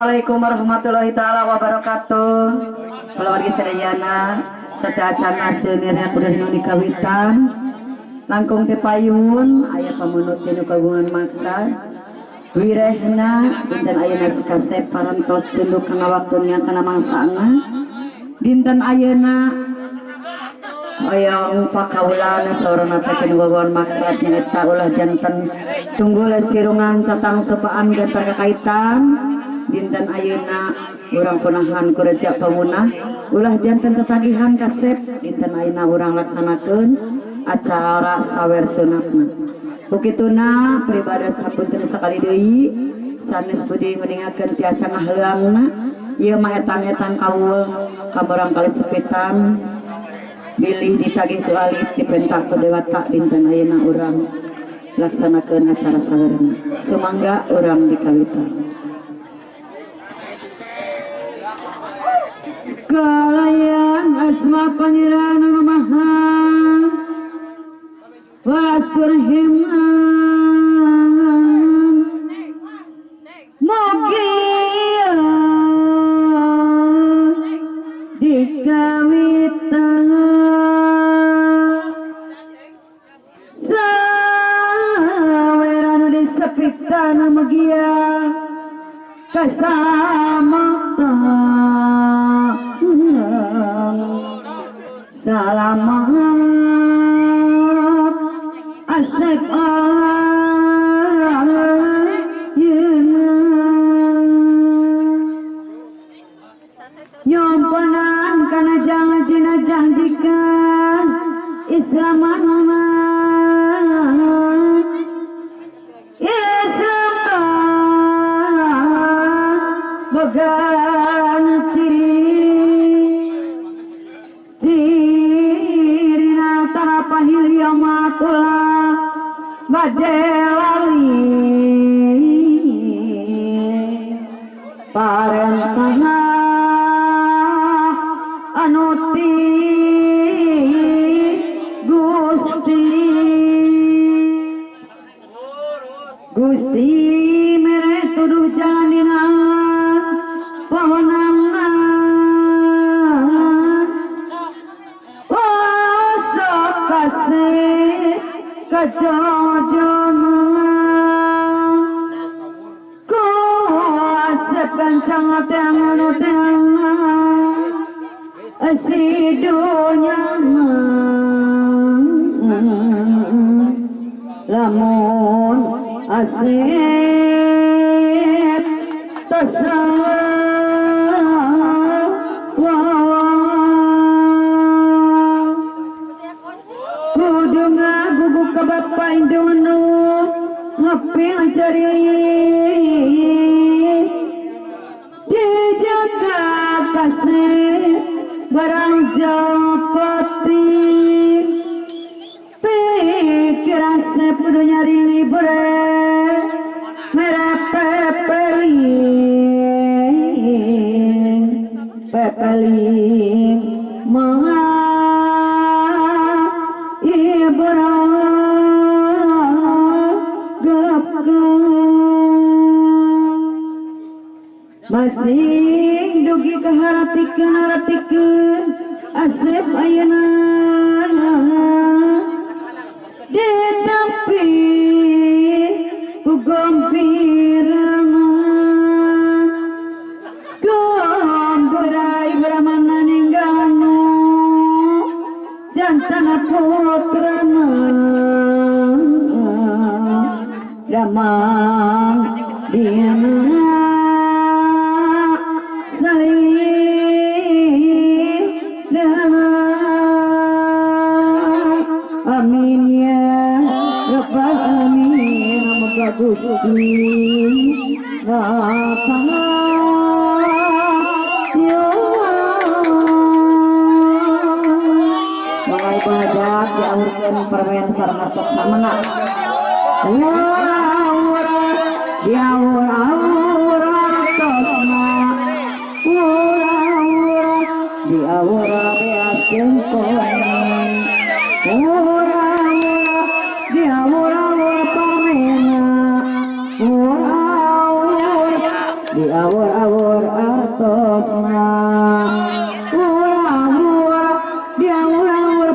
Assalamualaikum warahmatullahi taala wabarakatuh. Keluarga sadayana sadayana seunirna kudu nu dikawitan langkung teh payun aya pamunut tinu kagungan maksa wirehna dinten ayeuna sikasep parantos tunduk kana waktunya kana mangsaana dinten ayeuna hoyong pakawulana saurana teh tinu kagungan maksad nyaeta ulah janten tunggul sirungan catang sopaan gantar kakaitan dinten ayeuna urang punahan ku Reja Pamunah ulah janten tetagihan kasep dinten ayeuna urang laksanakeun acara sawer sunatna ukituna pribadi sapunten sakali deui sanes budi nguningakeun tiasa ngahleuangna ieu mah etang-etang kawul kamurang kali sepitan bilih ditagih ku alit dipentak ku dewata dinten ayeuna urang laksanakeun acara sawerna sumangga urang dikawitan. Kalayan asma pangeran anu maha walastur himan mugia dikawitan saweranu disepitana mugia kasamata salamat asep ayeuna nyompanan kana jangan jika islamanna bogan cirina tarapahil yamatullah badelali parentahna anuti Gusti mere tuduh jalanina pawenangan sok kasih kejojonan ku asep kencang anu tengan si dunya lamun asep kudu ngaguguk ka Bapa Indunu ngepil jari dijaga kasih barang japati pikiran sepenuh nyari libre merah pepeling mga ibrah masing dugi kaharatikeun asep ayeuna ditampi ku gembirana gomberai bramana ningganu jantana putrana damang dina amin ya rabbal alamin moga Gusti ngapana yo mangai badak diaurkeun permen sarmartos namana ura diaur tosna ura diaur beas jengkol ura diaur pamena ura diaur artosna